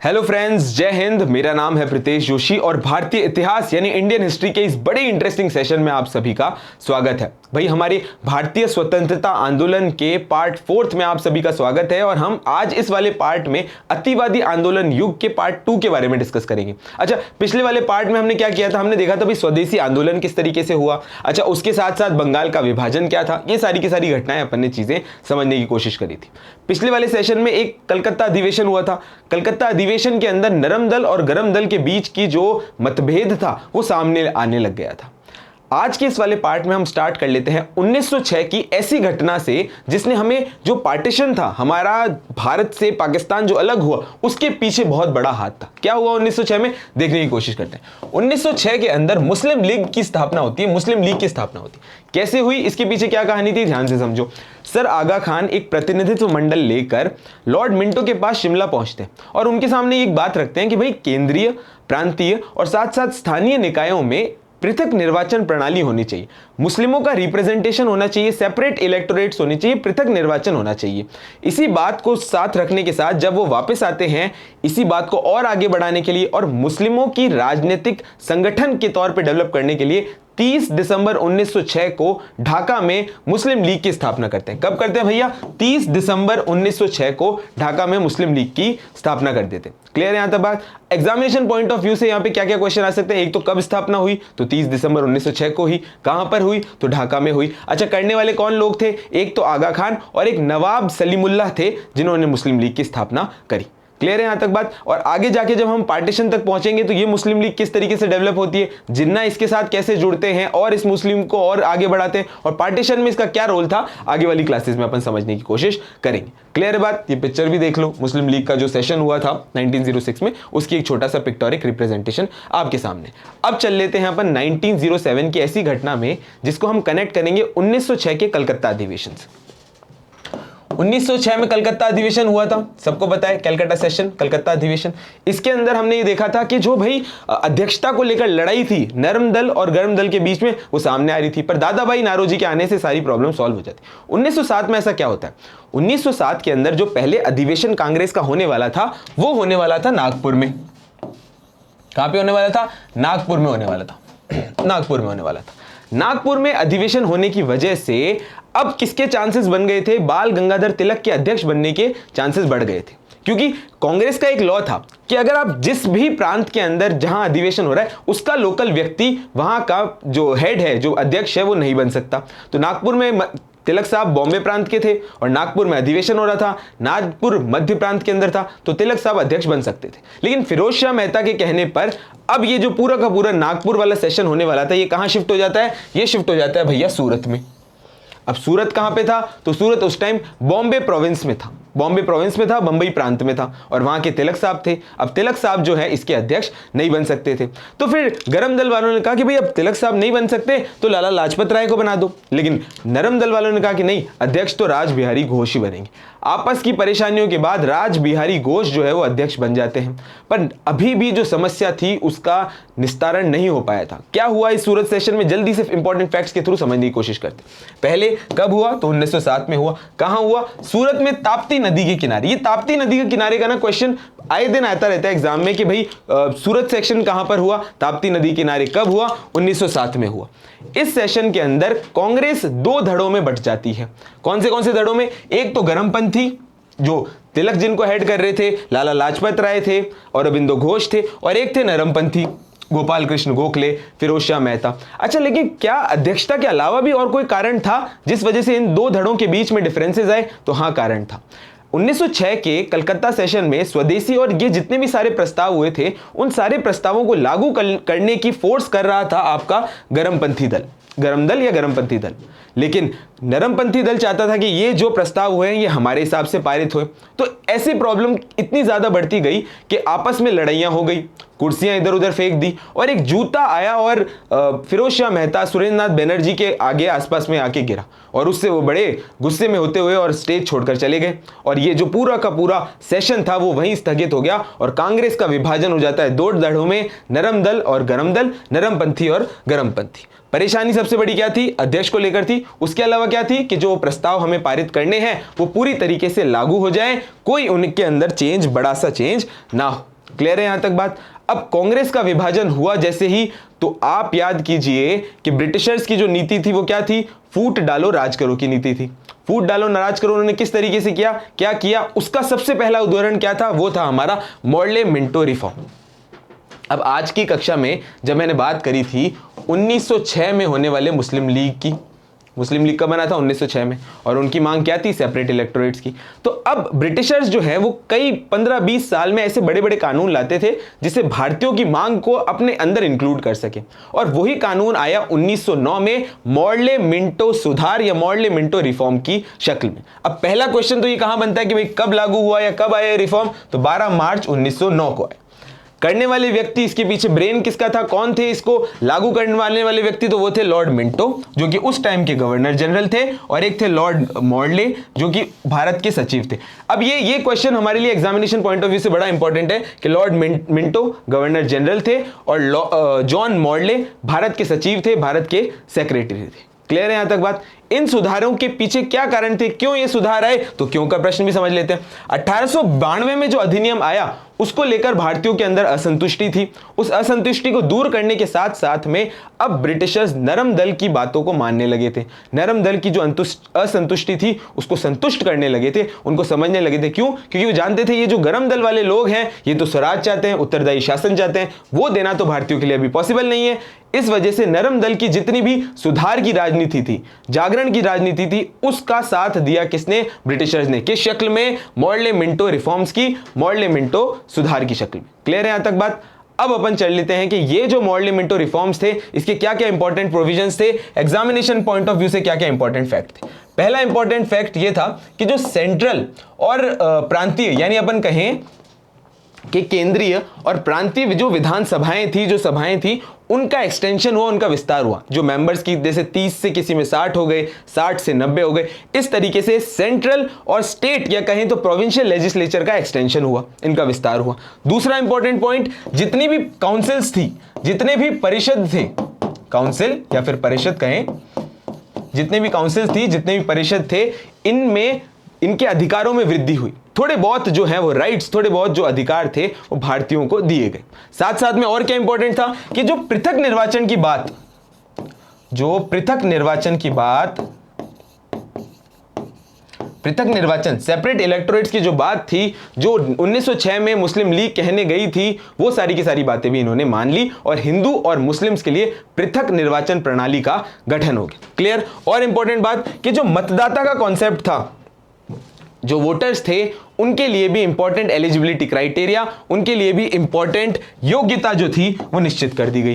Hello friends, जय हिंद। मेरा नाम है प्रीतेश जोशी और भारतीय इतिहास यानी इंडियन हिस्ट्री के इस बड़े इंटरेस्टिंग सेशन में आप सभी का स्वागत है। भाई, हमारी भारतीय स्वतंत्रता आंदोलन के पार्ट 4 में आप सभी का स्वागत है और हम आज इस वाले पार्ट में अतिवादी आंदोलन युग के पार्ट 2 के बारे में डिस्कस करेंगे। अच्छा, पिछले वाले पार्ट में हमने क्या किया था? हमने देखा था भाई स्वदेशी आंदोलन किस तरीके से हुआ। अच्छा, उसके साथ साथ बंगाल का विभाजन क्या था, ये सारी की सारी घटनाएं अपन ने चीजें समझने की कोशिश करी थी। पिछले वाले सेशन में एक कलकत्ता अधिवेशन हुआ था। कलकत्ता अधिवेशन के अंदर नरम दल और गरम दल के बीच की जो मतभेद था वो सामने आने लग गया था। आज के इस वाले पार्ट में हम स्टार्ट कर लेते हैं 1906 की ऐसी घटना से जिसने हमें, जो पार्टीशन था हमारा भारत से पाकिस्तान जो अलग हुआ, उसके पीछे बहुत बड़ा हाथ था। क्या हुआ 1906 में, देखने की कोशिश करते हैं। 1906 के अंदर मुस्लिम लीग की स्थापना होती है। मुस्लिम लीग की स्थापना होती है, कैसे हुई, इसके पीछे क्या कहानी थी, ध्यान से समझो। सर आगा खान एक प्रतिनिधित्व मंडल लेकर लॉर्ड मिंटो के पास शिमला पहुंचते हैं और उनके सामने एक बात रखते हैं कि भाई केंद्रीय, प्रांतीय और साथ साथ स्थानीय निकायों में पृथक निर्वाचन प्रणाली होनी चाहिए। मुस्लिमों का रिप्रेजेंटेशन होना चाहिए, सेपरेट इलेक्टोरेट्स होनी चाहिए, पृथक निर्वाचन होना चाहिए। इसी बात को साथ रखने के साथ जब वो वापस आते हैं, इसी बात को और आगे बढ़ाने के लिए और मुस्लिमों की राजनीतिक संगठन के तौर पे डेवलप करने के लिए 30 दिसंबर 1906 को ढाका में मुस्लिम लीग की स्थापना करते हैं। कब करते हैं भैया? 30 दिसंबर 1906 को ढाका में मुस्लिम लीग की स्थापना कर देते हैं। क्लियर है यहां तक बात? एग्जामिनेशन पॉइंट ऑफ व्यू से यहां पे क्या क्या क्वेश्चन आ सकते हैं? एक तो कब स्थापना हुई, तो 30 दिसंबर 1906 को ही। कहां पर हुई, तो ढाका में हुई। अच्छा, करने वाले कौन लोग थे? एक तो आगा खान और एक नवाब सलीमुल्लाह थे जिन्होंने मुस्लिम लीग की स्थापना करी। क्लियर है यहां तक बात? और आगे जाके जब हम पार्टीशन तक पहुंचेंगे तो ये मुस्लिम लीग किस तरीके से डेवलप होती है, जिन्ना इसके साथ कैसे जुड़ते हैं और इस मुस्लिम को और आगे बढ़ाते हैं, और पार्टीशन में इसका क्या रोल था, आगे वाली क्लासेस में अपन समझने की कोशिश करेंगे। क्लियर है बात? ये पिक्चर भी देख लो, मुस्लिम लीग का जो सेशन हुआ था 1906 में, उसकी एक छोटा सा पिक्टोरिक रिप्रेजेंटेशन आपके सामने। अब चल लेते हैं अपन 1907 की ऐसी घटना में जिसको हम कनेक्ट करेंगे 1906 के कलकत्ता अधिवेशन से। 1906 में कलकत्ता अधिवेशन हुआ था, सबको पता है, कलकत्ता सेशन, कलकत्ता अधिवेशन। इसके अंदर हमने ये देखा था कि जो भाई अध्यक्षता को लेकर लड़ाई थी नरम दल और गरम दल के बीच में, वो सामने आ रही थी, पर दादा भाई नारोजी के आने से सारी प्रॉब्लम सॉल्व हो जाती। 1907 में ऐसा क्या होता है? 1907 के अंदर जो पहले अधिवेशन कांग्रेस का होने वाला था वो होने वाला था नागपुर में। कहां पे होने वाला था? नागपुर में होने वाला था। नागपुर में होने वाला था। नागपुर में अधिवेशन होने की वजह से अब किसके चांसेस बन गए थे? बाल गंगाधर तिलक के अध्यक्ष बनने के चांसेस बढ़ गए थे, क्योंकि कांग्रेस का एक लॉ था कि अगर आप जिस भी प्रांत के अंदर जहां अधिवेशन हो रहा है उसका लोकल व्यक्ति वहां का जो हेड है, जो अध्यक्ष है, वो नहीं बन सकता। तो नागपुर में तिलक साहब बॉम्बे प्रांत के थे और नागपुर में अधिवेशन हो रहा था, नागपुर मध्य प्रांत के अंदर था, तो तिलक साहब अध्यक्ष बन सकते थे। लेकिन फिरोज शाह मेहता के कहने पर अब ये जो पूरा का पूरा नागपुर वाला सेशन होने वाला था, ये कहां शिफ्ट हो जाता है? ये शिफ्ट हो जाता है भैया सूरत में। अब सूरत कहां पे था? तो सूरत उस टाइम बॉम्बे प्रोविंस में था, बॉम्बे प्रोविंस में था, बंबई प्रांत में था, और वहां के तिलक साहब थे। अब तिलक साहब जो है इसके अध्यक्ष नहीं बन सकते थे। तो फिर गरम दल वालों ने कहा कि भाई अब तिलक साहब नहीं बन सकते तो लाला लाजपत राय को बना दो। लेकिन नरम दल वालों ने कहा कि नहीं, अध्यक्ष तो राज बिहारी घोष ही बनेंगे। आपस की परेशानियों के बाद राज बिहारी घोष जो है वो अध्यक्ष बन जाते हैं, पर अभी भी जो समस्या थी उसका निस्तारण नहीं हो पाया था। क्या हुआ इस सूरत सेशन में, जल्दी से इंपॉर्टेंट फैक्ट्स के थ्रू समझने की कोशिश करते। पहले कब हुआ? तो 1907 में हुआ। कहां हुआ? सूरत में, ताप्ती नदी के किनारे। ये ताप्ती नदी के किनारे का ना क्वेश्चन आए दिन आता रहता है एग्जाम में कि भाई सूरत सेक्शन कहां पर हुआ? ताप्ती नदी किनारे। कब हुआ? 1907 में हुआ। इस सेशन के अंदर कांग्रेस दो धड़ों में बट जाती है। कौन से धड़ों में? एक तो गरमपंथी, जो तिलक जिनको हेड कर रहे थे, लाला लाजपत राय थे और अरबिंदो घोष थे, और एक थे नरमपंथी, गोपाल कृष्ण गोखले, फिरोज शाह मेहता। अच्छा, लेकिन क्या अध्यक्षता के अलावा भी और कोई कारण था जिस वजह से इन दो धड़ों के बीच में डिफरेंसेस आए? तो हाँ, कारण था। 1906 के कलकत्ता सेशन में स्वदेशी और ये जितने भी सारे प्रस्ताव हुए थे, उन सारे प्रस्तावों को लागू करने की फोर्स कर रहा था आपका गरमपंथी दल, गरम दल या गरमपंथी दल। लेकिन नरमपंथी दल चाहता था कि ये जो प्रस्ताव हुए हैं ये हमारे हिसाब से पारित हुए। तो ऐसी प्रॉब्लम इतनी ज्यादा बढ़ती गई कि आपस में लड़ाइयां हो गई, कुर्सियां इधर उधर फेंक दी और एक जूता आया और फिरोज शाह मेहता, सुरेंद्र नाथ बनर्जी के आगे आसपास में आके गिरा और उससे वो बड़े गुस्से में होते हुए और स्टेज छोड़कर चले गए और ये जो पूरा का पूरा सेशन था वो वहीं स्थगित हो गया और कांग्रेस का विभाजन हो जाता है दो धड़ों में, नरम दल और गरम दल, नरमपंथी और गरमपंथी। परेशानी सबसे बड़ी क्या थी? अध्यक्ष को लेकर थी। उसके अलावा क्या थी कि जो प्रस्ताव हमें पारित करने हैं वो पूरी तरीके से लागू हो जाए, कोई उनके अंदर चेंज, बड़ा सा चेंज ना हो। क्लियर है यहां तक बात? अब कांग्रेस का विभाजन हुआ जैसे ही, तो आप याद कीजिए कि ब्रिटिशर्स की जो नीति थी वो क्या थी? फूट डालो राज करो की नीति थी। फूट डालो नाराज करो उन्होंने किस तरीके से किया, क्या किया? उसका सबसे पहला उदाहरण क्या था? वो था हमारा मॉडले मिंटो रिफॉर्म। अब आज की कक्षा में जब मैंने बात करी थी 1906 में होने वाले मुस्लिम लीग की, मुस्लिम लीग का बना था 1906 में और उनकी मांग क्या थी? सेपरेट इलेक्टोरेट्स की। तो अब ब्रिटिशर्स जो है वो कई 15-20 साल में ऐसे बड़े बड़े कानून लाते थे जिससे भारतीयों की मांग को अपने अंदर इंक्लूड कर सके और वही कानून आया 1909 में मॉडले मिंटो सुधार या मॉडले मिंटो रिफॉर्म की शक्ल में। अब पहला क्वेश्चन तो ये कहां बनता है कि भाई कब लागू हुआ या कब आया रिफॉर्म? तो 12 मार्च 1909 को आया। करने वाले व्यक्ति, इसके पीछे ब्रेन किसका था? कौन थे इसको लागू करने वाले व्यक्ति? तो वो थे लॉर्ड मिंटो जो कि उस टाइम के गवर्नर जनरल थे और एक थे लॉर्ड मॉडले जो कि भारत के सचिव थे। अब ये क्वेश्चन हमारे लिए एग्जामिनेशन पॉइंट ऑफ व्यू से बड़ा इंपॉर्टेंट है कि लॉर्ड मिंटो गवर्नर जनरल थे और जॉन मॉडले भारत के सचिव थे, भारत के सेक्रेटरी थे। क्लियर है यहां तक बात? इन सुधारों के पीछे क्या कारण थे, क्यों ये सुधार आए? तो क्यों का प्रश्न भी समझ लेते हैं। 1892 में जो अधिनियम आया उसको लेकर भारतीयों के अंदर असंतुष्टि थी। उस असंतुष्टि को दूर करने के साथ साथ में अब ब्रिटिशर्स नरम दल की बातों को मानने लगे थे। नरम दल की जो असंतुष्टि थी उसको संतुष्ट करने लगे थे, उनको समझने लगे थे। क्यों? क्योंकि वो जानते थे ये जो गरम दल वाले लोग हैं ये तो स्वराज चाहते हैं, उत्तरदायी शासन चाहते हैं, वो देना तो भारतीयों के लिए अभी पॉसिबल नहीं है। इस वजह से नरम दल की जितनी भी सुधार की राजनीति थी, जागरण की राजनीति थी, उसका साथ दिया किसने? ब्रिटिशर्स ने। किस शक्ल में? मॉडले मिंटो रिफॉर्म्स की, मॉडले मिंटो सुधार की शक्ल में। क्लियर है यहां तक बात? अब अपन चल लेते हैं कि ये जो मॉडले मिंटो रिफॉर्म्स थे इसके क्या क्या इंपॉर्टेंट प्रोविजंस थे, एग्जामिनेशन पॉइंट ऑफ व्यू से क्या क्या इंपॉर्टेंट फैक्ट थे। पहला इंपॉर्टेंट फैक्ट ये था कि जो सेंट्रल और प्रांतीय, यानी अपन कहें कि केंद्रीय और प्रांतीय जो विधानसभाएं थी, जो सभाएं थी, उनका एक्सटेंशन हुआ, उनका विस्तार हुआ। जो मेंबर्स की जैसे 30 से किसी में 60 हो गए, 60 से 90 हो गए, इस तरीके से सेंट्रल और स्टेट या कहें तो प्रोविंशियल लेजिस्लेचर का एक्सटेंशन हुआ, इनका विस्तार हुआ। दूसरा इंपॉर्टेंट पॉइंट, जितनी भी काउंसिल्स थी, जितने भी परिषद थे, काउंसिल या फिर परिषद कहें, जितने भी काउंसिल थी, जितने भी परिषद थे, इनमें इनके अधिकारों में वृद्धि हुई। थोड़े बहुत जो है वो राइट्स, थोड़े बहुत जो अधिकार थे वो भारतीयों को दिए गए। साथ साथ में और क्या इंपॉर्टेंट था कि जो पृथक निर्वाचन की बात, जो पृथक निर्वाचन सेपरेट इलेक्टोरेट्स की जो बात थी, जो 1906 में मुस्लिम लीग कहने गई थी, वो सारी की सारी बातें भी इन्होंने मान ली और हिंदू और मुस्लिम्स के लिए पृथक निर्वाचन प्रणाली का गठन हो गया। क्लियर? और इंपॉर्टेंट बात कि जो मतदाता का कॉन्सेप्ट था, जो वोटर्स थे, उनके लिए भी इंपॉर्टेंट एलिजिबिलिटी क्राइटेरिया, उनके लिए भी इंपॉर्टेंट योग्यता जो थी वो निश्चित कर दी गई।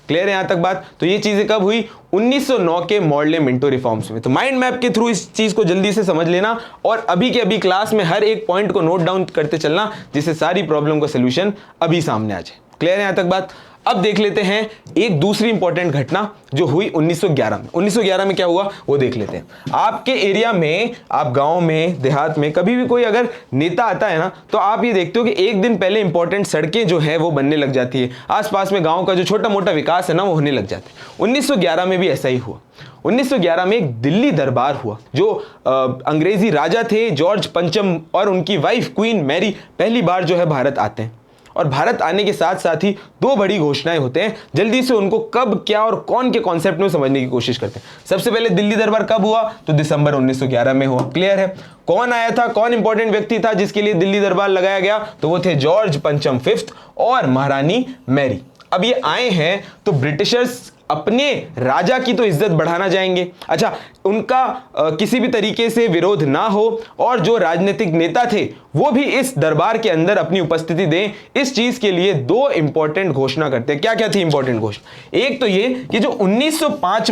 क्लियर है यहां तक बात? तो ये चीजें कब हुई? 1909 के मॉडले मिंटो रिफॉर्म्स में। तो माइंड मैप के थ्रू इस चीज को जल्दी से समझ लेना और अभी के अभी क्लास में हर एक पॉइंट को नोट डाउन करते चलना, जिससे सारी प्रॉब्लम का सोल्यूशन अभी सामने आ जाए। क्लियर है यहां तक बात? अब देख लेते हैं एक दूसरी इंपॉर्टेंट घटना जो हुई 1911 में। 1911 में क्या हुआ वो देख लेते हैं। आपके एरिया में, आप गांव में, देहात में कभी भी कोई अगर नेता आता है ना, तो आप ये देखते हो कि एक दिन पहले इंपॉर्टेंट सड़कें जो है वो बनने लग जाती है, आसपास में गांव का जो छोटा मोटा विकास है ना वो होने लग जाता है। 1911 में भी ऐसा ही हुआ। 1911 में एक दिल्ली दरबार हुआ। जो अंग्रेजी राजा थे जॉर्ज पंचम और उनकी वाइफ क्वीन मैरी पहली बार जो है भारत आते हैं और भारत आने के साथ साथ ही दो बड़ी घोषणाएं होते हैं। जल्दी से उनको कब, क्या और कौन के कॉन्सेप्ट में समझने की कोशिश करते हैं। सबसे पहले दिल्ली दरबार कब हुआ? तो दिसंबर 1911 में हुआ। क्लियर है? कौन आया था, कौन इंपॉर्टेंट व्यक्ति था जिसके लिए दिल्ली दरबार लगाया गया? तो वो थे जॉर्ज पंचम फिफ्थ और महारानी मैरी। अब ये आए हैं तो ब्रिटिशर्स अपने राजा की तो इज्जत बढ़ाना चाहेंगे। अच्छा, उनका किसी भी तरीके से विरोध ना हो और जो राजनीतिक नेता थे वो भी इस दरबार के अंदर अपनी उपस्थिति दें, इस चीज के लिए दो इंपॉर्टेंट घोषणा करते हैं। क्या क्या थी इंपॉर्टेंट घोषणा? एक तो ये कि जो 1905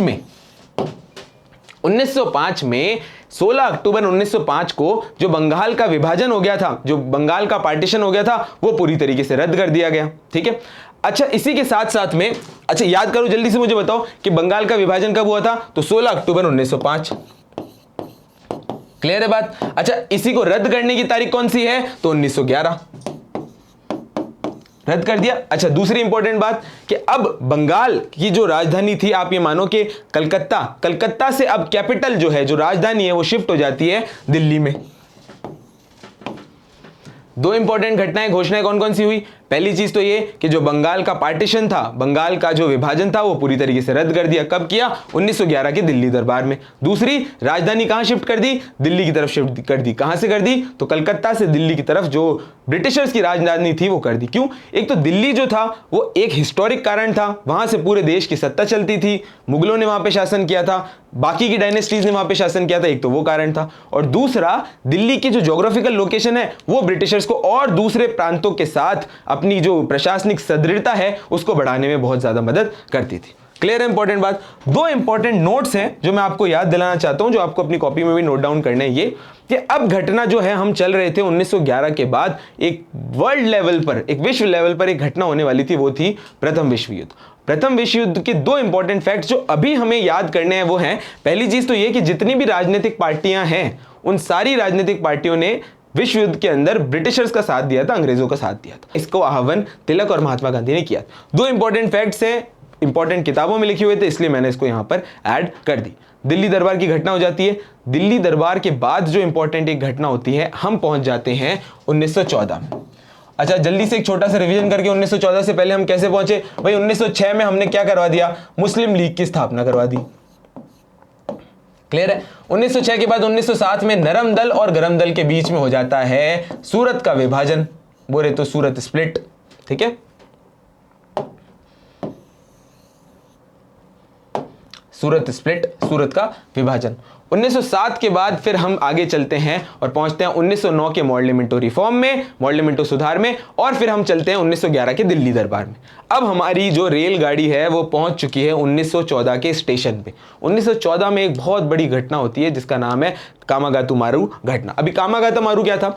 में 16 अक्टूबर 1905 को जो बंगाल का विभाजन हो गया था, जो बंगाल का पार्टीशन हो गया था, वो पूरी तरीके से रद्द कर दिया गया। ठीक है, अच्छा इसी के साथ साथ में, अच्छा याद करो जल्दी से, मुझे बताओ कि बंगाल का विभाजन कब हुआ था? तो 16 अक्टूबर 1905। क्लियर है बात? अच्छा इसी को रद्द करने की तारीख कौन सी है? तो 1911, रद्द कर दिया। अच्छा दूसरी इंपॉर्टेंट बात कि अब बंगाल की जो राजधानी थी, आप ये मानो कि कलकत्ता से अब कैपिटल जो है, जो राजधानी है, वो शिफ्ट हो जाती है दिल्ली में। दो इंपॉर्टेंट घटनाएं, घोषणाएं कौन कौन सी हुई? पहली चीज तो ये कि जो बंगाल का पार्टीशन था, बंगाल का जो विभाजन था, वो पूरी तरीके से रद्द कर दिया। कब किया? 1911 के दिल्ली दरबार में। दूसरी, राजधानी कहां शिफ्ट कर दी? दिल्ली की तरफ शिफ्ट कर दी। कहां से कर दी? तो कलकत्ता से दिल्ली की तरफ, जो ब्रिटिशर्स की राजधानी थी, वो कर दी। क्यों? एक तो दिल्ली जो था वो एक हिस्टोरिक कारण था, वहां से पूरे देश की सत्ता चलती थी, मुगलों ने वहां पे शासन किया था, बाकी की डायनेस्टीज ने वहां पे शासन किया था, एक तो वो कारण था। और दूसरा, दिल्ली की जो ज्योग्राफिकल लोकेशन है वो ब्रिटिशर्स को और दूसरे प्रांतों के साथ अपनी जो प्रशासनिक सदृढ़ता है उसको बढ़ाने में बहुत ज्यादा मदद करती थी। क्लियर है? इंपॉर्टेंट बात। दो इंपॉर्टेंट नोट्स हैं जो मैं आपको याद दिलाना चाहता हूं, जो आपको अपनी कॉपी में भी नोट डाउन करने हैं। ये कि अब घटना जो है, हम चल रहे थे 1911 के बाद एक वर्ल्ड लेवल पर, एक विश्व लेवल पर एक घटना होने वाली थी, वो थी प्रथम विश्व युद्ध। प्रथम विश्व युद्ध के दो इंपॉर्टेंट फैक्ट्स जो अभी हमें याद करने हैं वो हैं, पहली चीज तो ये कि जितनी भी राजनीतिक पार्टियां हैं, उन सारी राजनीतिक पार्टियों ने विश्व युद्ध के अंदर ब्रिटिशर्स का साथ दिया था, अंग्रेजों का साथ दिया था। इसको आह्वान तिलक और महात्मा गांधी ने किया। दो इंपॉर्टेंट फैक्ट्स हैं, इंपॉर्टेंट किताबों में लिखे हुए थे, इसलिए मैंने इसको यहां पर ऐड कर दी। दिल्ली दरबार की घटना हो जाती है। दिल्ली दरबार के बाद जो इंपॉर्टेंट एक घटना होती है, हम पहुंच जाते हैं 1914 में। अच्छा जल्दी से एक छोटा सा रिवीजन करके, 1914 से पहले हम कैसे पहुंचे? भाई 1906 में हमने क्या करवा दिया? मुस्लिम लीग की स्थापना करवा दी। क्लियर है? 1906 के बाद 1907 में नरम दल और गरम दल के बीच में हो जाता है सूरत का विभाजन, बोले तो सूरत स्प्लिट। ठीक है, सूरत स्प्लिट, सूरत का विभाजन। 1907 के बाद फिर हम आगे चलते हैं और पहुंचते हैं 1909 के मॉडलिमेंटो रिफॉर्म में, मॉडलिमेंटो सुधार में, और फिर हम चलते हैं 1911 के दिल्ली दरबार में। अब हमारी जो रेलगाड़ी है वो पहुंच चुकी है 1914 के स्टेशन पे। 1914 में एक बहुत बड़ी घटना होती है जिसका नाम है कामागातु मारू घटना। अभी कामागाता मारू क्या था?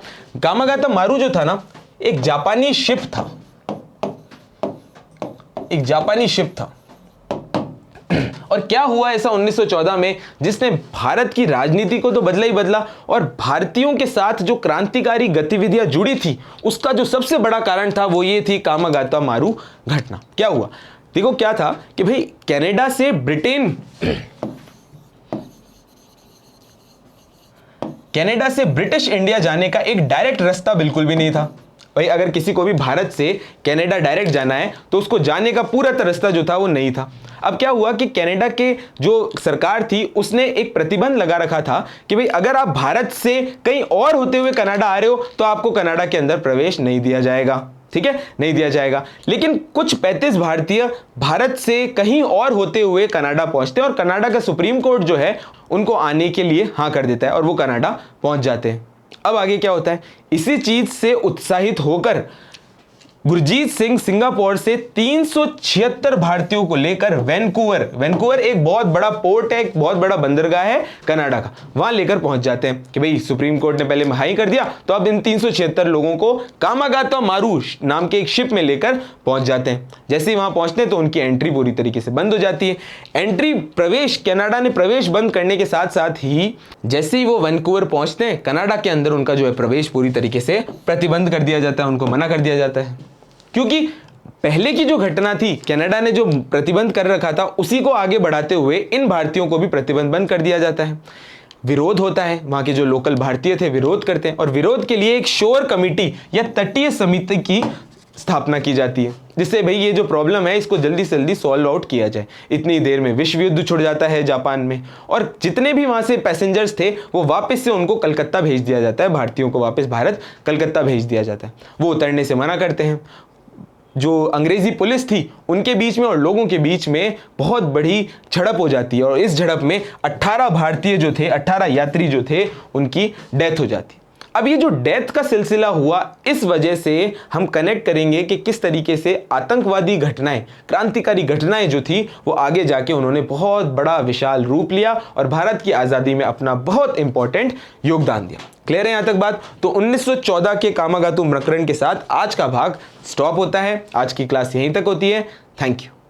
कामागाता मारू जो था ना, एक जापानी शिप था, एक जापानी शिप था। और क्या हुआ ऐसा 1914 में जिसने भारत की राजनीति को तो बदला ही बदला, और भारतीयों के साथ जो क्रांतिकारी गतिविधियां जुड़ी थी उसका जो सबसे बड़ा कारण था वो ये थी कामागाता मारू घटना। क्या हुआ? देखो क्या था कि भाई कनाडा से ब्रिटिश इंडिया जाने का एक डायरेक्ट रास्ता बिल्कुल भी नहीं था। भाई अगर किसी को भी भारत से कनाडा डायरेक्ट जाना है तो उसको जाने का पूरा रास्ता जो था वो नहीं था। अब क्या हुआ कि कनाडा के जो सरकार थी उसने एक प्रतिबंध लगा रखा था कि भाई अगर आप भारत से कहीं और होते हुए कनाडा आ रहे हो तो आपको कनाडा के अंदर प्रवेश नहीं दिया जाएगा। ठीक है, नहीं दिया जाएगा। लेकिन कुछ 35 भारतीय भारत से कहीं और होते हुए कनाडा पहुंचते हैं और कनाडा का सुप्रीम कोर्ट जो है उनको आने के लिए हाँ कर देता है और वो कनाडा पहुंच जाते हैं। अब आगे क्या होता है? इसी चीज से उत्साहित होकर गुरजीत सिंह सिंगापुर से 376 भारतीयों को लेकर वैंकूवर एक बहुत बड़ा पोर्ट है, एक बहुत बड़ा बंदरगाह है कनाडा का, वहां लेकर पहुंच जाते हैं कि भाई सुप्रीम कोर्ट ने पहले हाई कर दिया तो अब इन 376 लोगों को कामागाता मारू नाम के एक शिप में लेकर पहुंच जाते हैं। जैसे ही वहां पहुंचते हैं तो उनकी एंट्री पूरी तरीके से बंद हो जाती है। एंट्री प्रवेश, कनाडा ने प्रवेश बंद करने के साथ साथ ही जैसे ही वो वैंकूवर पहुंचते हैं, कनाडा के अंदर उनका जो है प्रवेश पूरी तरीके से प्रतिबंध कर दिया जाता है, उनको मना कर दिया जाता है। क्योंकि पहले की जो घटना थी, कनाडा ने जो प्रतिबंध कर रखा था उसी को आगे बढ़ाते हुए इन भारतीयों को भी प्रतिबंध बंद कर दिया जाता है। विरोध होता है, वहां के जो लोकल भारतीय थे विरोध करते हैं और विरोध के लिए एक शोर कमेटी या तटीय समिति की स्थापना की जाती है, जिससे भाई ये जो प्रॉब्लम है इसको जल्दी से जल्दी सॉल्व आउट किया जाए। इतनी देर में विश्व युद्ध छुड़ जाता है जापान में और जितने भी वहां से पैसेंजर्स थे वो वापस से उनको कलकत्ता भेज दिया जाता है, भारतीयों को वापस भारत कलकत्ता भेज दिया जाता है। वो उतरने से मना करते हैं। जो अंग्रेजी पुलिस थी उनके बीच में और लोगों के बीच में बहुत बड़ी झड़प हो जाती है और इस झड़प में 18 भारतीय जो थे, 18 यात्री जो थे, उनकी डेथ हो जाती है। अब ये जो डेथ का सिलसिला हुआ, इस वजह से हम कनेक्ट करेंगे कि किस तरीके से आतंकवादी घटनाएं, क्रांतिकारी घटनाएं जो थी वो आगे जाके उन्होंने बहुत बड़ा विशाल रूप लिया और भारत की आजादी में अपना बहुत इंपॉर्टेंट योगदान दिया। क्लियर है यहां तक बात? तो 1914 के कामागातु प्रकरण के साथ आज का भाग स्टॉप होता है। आज की क्लास यहीं तक होती है। Thank you.